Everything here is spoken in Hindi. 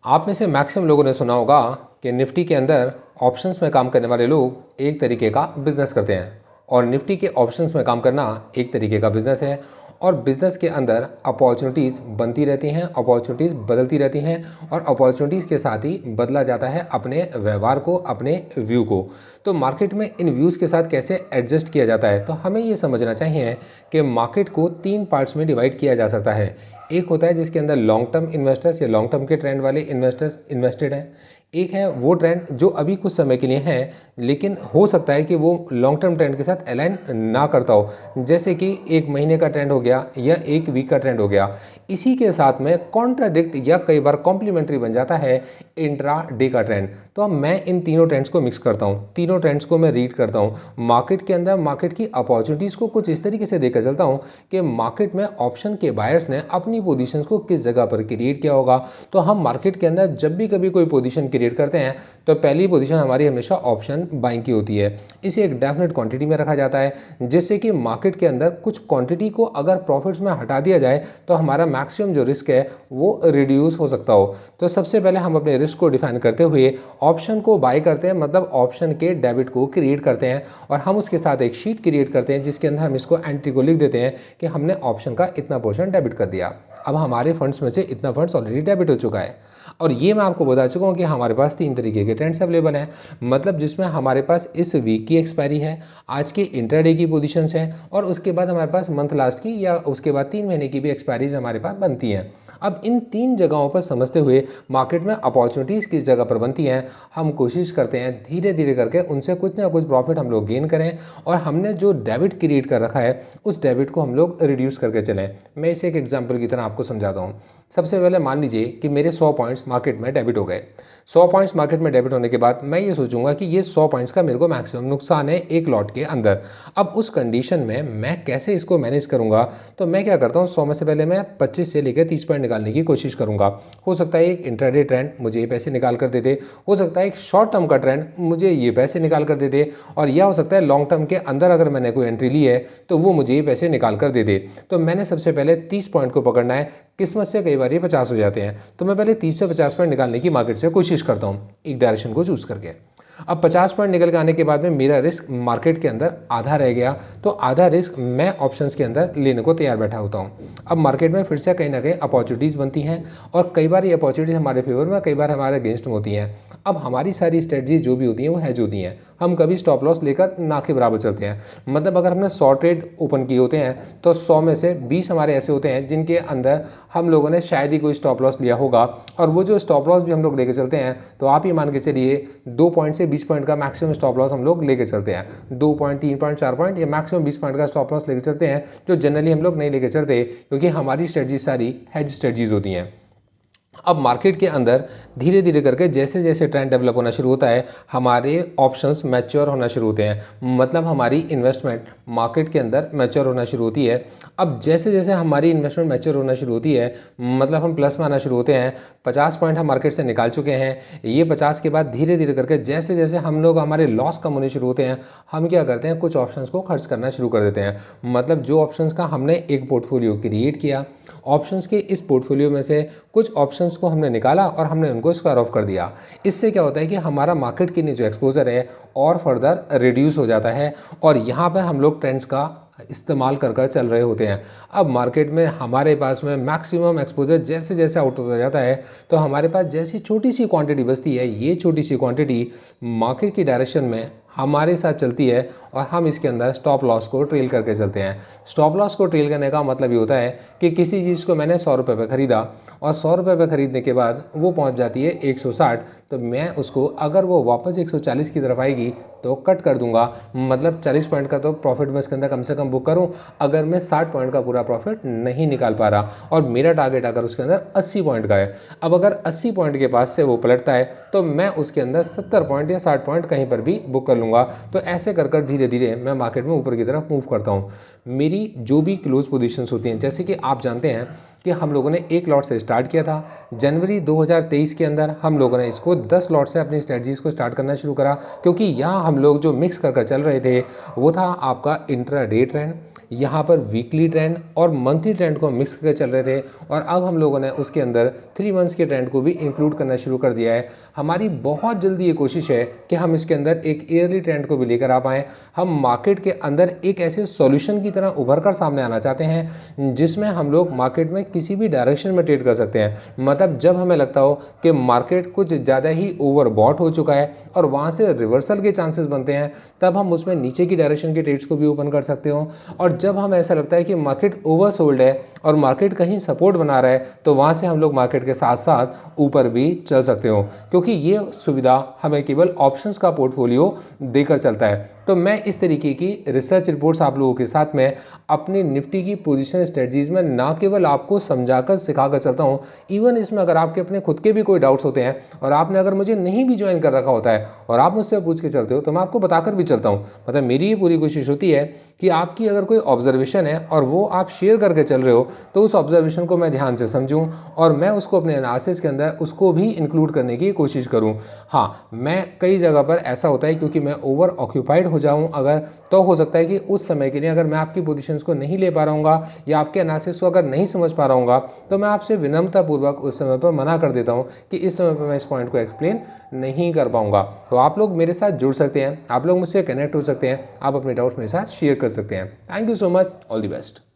आप में से मैक्सिमम लोगों ने सुना होगा कि निफ्टी के अंदर ऑप्शंस में काम करने वाले लोग एक तरीके का बिजनेस करते हैं और निफ्टी के ऑप्शंस में काम करना एक तरीके का बिजनेस है। और बिजनेस के अंदर अपॉर्चुनिटीज़ बनती रहती हैं, अपॉर्चुनिटीज़ बदलती रहती हैं और अपॉर्चुनिटीज़ के साथ ही बदला जाता है अपने व्यवहार को, अपने व्यू को। तो मार्केट में इन व्यूज़ के साथ कैसे एडजस्ट किया जाता है, तो हमें ये समझना चाहिए कि मार्केट को 3 पार्ट्स में डिवाइड किया जा सकता है। एक होता है जिसके अंदर लॉन्ग टर्म इन्वेस्टर्स या लॉन्ग टर्म के ट्रेंड वाले इन्वेस्टर्स इन्वेस्टेड हैं। एक है वो ट्रेंड जो अभी कुछ समय के लिए है, लेकिन हो सकता है कि वो लॉन्ग टर्म ट्रेंड के साथ अलाइन ना करता हो, जैसे कि एक महीने का ट्रेंड हो गया या एक वीक का ट्रेंड हो गया। इसी के साथ में कॉन्ट्राडिक्ट या कई बार कॉम्प्लीमेंट्री बन जाता है इंट्रा डे का ट्रेंड। तो अब मैं इन तीनों ट्रेंड्स को मिक्स करता हूँ, तीनों ट्रेंड्स को मैं रीड करता हूँ। मार्केट के अंदर मार्केट की अपॉर्चुनिटीज़ को कुछ इस तरीके से देखकर चलता हूँ कि मार्केट में ऑप्शन के बायर्स ने अपनी पोजीशंस को किस जगह पर क्रिएट किया होगा। तो हम मार्केट के अंदर जब भी कभी कोई पोजीशन क्रिएट करते हैं तो पहली पोजीशन हमारी हमेशा ऑप्शन बाइंग की होती है। इसे एक डेफिनेट क्वांटिटी में रखा जाता है, जिससे कि मार्केट के अंदर कुछ क्वांटिटी को अगर प्रॉफिट्स में हटा दिया जाए तो हमारा मैक्सिमम जो रिस्क है वो रिड्यूस हो सकता हो। तो सबसे पहले हम अपने रिस्क को डिफाइन करते हुए ऑप्शन को बाय करते हैं, मतलब ऑप्शन के डेबिट को क्रिएट करते हैं और हम उसके साथ एक शीट क्रिएट करते हैं जिसके अंदर हम इसको एंट्री को लिख देते हैं कि हमने ऑप्शन का इतना पोर्शन डेबिट कर दिया। अब हमारे फंड्स में से इतना फंड्स ऑलरेडी डेबिट हो चुका है। और ये मैं आपको बता चुका हूँ कि हमारे पास 3 तरीके के ट्रेंड्स अवेलेबल हैं, मतलब जिसमें हमारे पास इस वीक की एक्सपायरी है, आज के इंट्राडे की पोजीशंस हैं और उसके बाद हमारे पास मंथ लास्ट की या उसके बाद 3 महीने की भी एक्सपायरीज हमारे पास बनती हैं। अब इन 3 जगहों पर समझते हुए मार्केट में अपॉर्चुनिटीज़ किस जगह पर बनती हैं, हम कोशिश करते हैं धीरे धीरे करके उनसे कुछ ना कुछ प्रॉफिट हम लोग गेन करें और हमने जो डेबिट क्रिएट कर रखा है उस डेबिट को हम लोग रिड्यूस करके चलें। मैं इसे एक एग्जांपल की तरह आपको समझाता हूँ। सबसे पहले मान लीजिए कि मेरे 100 पॉइंट्स मार्केट में डेबिट हो गए। 100 पॉइंट्स मार्केट में डेबिट होने के बाद मैं ये सोचूंगा कि ये 100 पॉइंट्स का मेरे को मैक्सिमम नुकसान है एक लॉट के अंदर। अब उस कंडीशन में मैं कैसे इसको मैनेज करूंगा, तो मैं क्या करता हूँ, 100 में से पहले मैं 25 से लेकर 30 पॉइंट निकालने की कोशिश करूंगा। हो सकता है एक इंट्राडे ट्रेंड मुझे ये पैसे निकाल कर दे दे, हो सकता है एक शॉर्ट टर्म का ट्रेंड मुझे ये पैसे निकाल कर दे दे, और यह हो सकता है लॉन्ग टर्म के अंदर अगर मैंने कोई एंट्री ली है तो वो मुझे ये पैसे निकाल कर दे दे। तो मैंने सबसे पहले 30 पॉइंट को पकड़ना है, किस्मत से कई बार ये 50 हो जाते हैं, तो मैं पहले 30 से 50 पॉइंट निकालने की मार्केट से कोशिश करता हूँ एक डायरेक्शन को चूज करके। अब 50 पॉइंट निकल के आने के बाद में मेरा रिस्क मार्केट के अंदर आधा रह गया, तो आधा रिस्क मैं ऑप्शंस के अंदर लेने को तैयार बैठा होता हूँ। अब मार्केट में फिर से कहीं ना कहीं अपॉर्चुनिटीज़ बनती हैं और कई बार ये अपॉर्चुनिटीज हमारे फेवर में, कई बार हमारे अगेंस्ट में होती हैं। अब हमारी सारी स्ट्रेटजीज जो भी होती हैं वो हैज होती हैं, हम कभी स्टॉप लॉस लेकर ना के बराबर चलते हैं। मतलब अगर हमने 100 ट्रेड ओपन किए होते हैं तो 100 में से 20 हमारे ऐसे होते हैं जिनके अंदर हम लोगों ने शायद ही कोई स्टॉप लॉस लिया होगा, और वो जो स्टॉप लॉस भी हम लोग लेके चलते हैं तो आप ये मान के चलिए 2 पॉइंट से 20 पॉइंट का मैक्सिमम स्टॉप लॉस हम लोग लेके चलते हैं। 2 पॉइंट, 3 पॉइंट, 4 पॉइंट या मैक्सिमम 20 पॉइंट का स्टॉप लॉस लेके चलते हैं, जो जनरली हम लोग नहीं लेके चलते क्योंकि हमारी स्ट्रेटजी सारी हेज स्ट्रेटजीज होती हैं। अब मार्केट के अंदर धीरे धीरे करके जैसे जैसे ट्रेंड डेवलप होना शुरू होता है, हमारे ऑप्शंस मैच्योर होना शुरू होते हैं, मतलब हमारी इन्वेस्टमेंट मार्केट के अंदर मैच्योर होना शुरू होती है। अब जैसे जैसे हमारी इन्वेस्टमेंट मैच्योर होना शुरू होती है, मतलब हम प्लस में आना शुरू होते हैं। 50 पॉइंट हम मार्केट से निकाल चुके हैं, ये 50 के बाद धीरे धीरे करके जैसे जैसे हम लोग हमारे लॉस कम होने शुरू होते हैं, हम क्या करते हैं, कुछ ऑप्शंस को खर्च करना शुरू कर देते हैं। मतलब जो ऑप्शंस का हमने एक पोर्टफोलियो क्रिएट किया, ऑप्शंस के इस पोर्टफोलियो में से कुछ ऑप्शंस को हमने निकाला और हमने उनको स्क्वायर ऑफ कर दिया। इससे क्या होता है कि हमारा मार्केट के लिए जो एक्सपोजर है और फर्दर रिड्यूस हो जाता है, और यहाँ पर हम लोग ट्रेंड्स का इस्तेमाल कर कर चल रहे होते हैं। अब मार्केट में हमारे पास में मैक्सिमम एक्सपोजर जैसे जैसे आउट होता जाता है, तो हमारे पास जैसी छोटी सी क्वांटिटी बचती है, ये छोटी सी क्वांटिटी मार्केट की डायरेक्शन में हमारे साथ चलती है और हम इसके अंदर स्टॉप लॉस को ट्रेल करके चलते हैं। स्टॉप लॉस को ट्रेल करने का मतलब ये होता है कि किसी चीज़ को मैंने 100 रुपये पर ख़रीदा और 100 रुपये पर ख़रीदने के बाद वो पहुंच जाती है 160, तो मैं उसको अगर वो वापस 140 की तरफ आएगी तो कट कर दूंगा। मतलब 40 पॉइंट का तो प्रॉफिट मैं इसके अंदर कम से कम बुक करूं, अगर मैं 60 पॉइंट का पूरा प्रॉफिट नहीं निकाल पा रहा और मेरा टारगेट अगर उसके अंदर 80 पॉइंट का है, अब अगर 80 पॉइंट के पास से वो पलटता है तो मैं उसके अंदर 70 पॉइंट या 60 पॉइंट कहीं पर भी बुक कर लूँगा। तो ऐसे कर कर धीरे धीरे मैं मार्केट में ऊपर की तरफ मूव करता हूँ। मेरी जो भी क्लोज पोजीशंस होती हैं, जैसे कि आप जानते हैं कि हम लोगों ने एक लॉट से स्टार्ट किया था जनवरी 2023 के अंदर, हम लोगों ने इसको 10 लॉट से अपनी स्ट्रेटजीज को स्टार्ट करना शुरू करा, क्योंकि यहाँ हम लोग जो मिक्स कर कर चल रहे थे वो था आपका इंट्रा डे ट्रेंड, यहाँ पर वीकली ट्रेंड और मंथली ट्रेंड को मिक्स करके चल रहे थे, और अब हम लोगों ने उसके अंदर 3 मंथ्स के ट्रेंड को भी इंक्लूड करना शुरू कर दिया है। हमारी बहुत जल्दी ये कोशिश है कि हम इसके अंदर एक ईयरली ट्रेंड को भी लेकर आ पाएँ। हम मार्केट के अंदर एक ऐसे सॉल्यूशन की तरह उभर कर सामने आना चाहते हैं जिसमें हम लोग मार्केट में किसी भी डायरेक्शन में ट्रेड कर सकते हैं। मतलब जब हमें लगता हो कि मार्केट कुछ ज़्यादा ही ओवरबॉट हो चुका है और वहाँ से रिवर्सल के चांसेस बनते हैं, तब हम उसमें नीचे की डायरेक्शन के ट्रेड्स को भी ओपन कर सकते हो। और जब हमें ऐसा लगता है कि मार्केट ओवरसोल्ड है और मार्केट कहीं सपोर्ट बना रहा है, तो वहाँ से हम लोग मार्केट के साथ साथ ऊपर भी चल सकते हो, क्योंकि ये सुविधा हमें केवल ऑप्शंस का पोर्टफोलियो देकर चलता है। तो मैं इस तरीके की रिसर्च रिपोर्ट्स आप लोगों के साथ में अपनी निफ्टी की पोजीशन स्ट्रेटजीज में ना केवल आपको समझाकर सिखाकर चलता हूँ, इवन इसमें अगर आपके अपने खुद के भी कोई डाउट्स होते हैं और आपने अगर मुझे नहीं भी ज्वाइन कर रखा होता है और आप मुझसे पूछ के चलते हो, तो मैं आपको बताकर भी चलता हूँ। मतलब मेरी ये पूरी कोशिश होती है कि आपकी अगर कोई ऑब्जर्वेशन है और वो आप शेयर करके चल रहे हो, तो उस ऑब्जर्वेशन को मैं ध्यान से समझूं और मैं उसको अपने एनालिसिस के अंदर उसको भी इंक्लूड करने की कोशिश करूं। हाँ, मैं कई जगह पर ऐसा होता है क्योंकि मैं ओवर ऑक्यूपाइड हो जाऊं अगर, तो हो सकता है कि उस समय के लिए अगर मैं आपकी पोजीशंस को नहीं ले पा रहा हूँ या आपके एनालिसिस को अगर नहीं समझ पा रहा हूँ, तो मैं आपसे विनम्रतापूर्वक उस समय पर मना कर देता हूँ कि इस समय पर मैं इस पॉइंट को एक्सप्लेन नहीं कर पाऊंगा। तो आप लोग मेरे साथ जुड़ सकते हैं, आप लोग मुझसे कनेक्ट हो सकते हैं, आप अपने डाउट्स मेरे साथ शेयर कर सकते हैं। Thank you so much, all the best.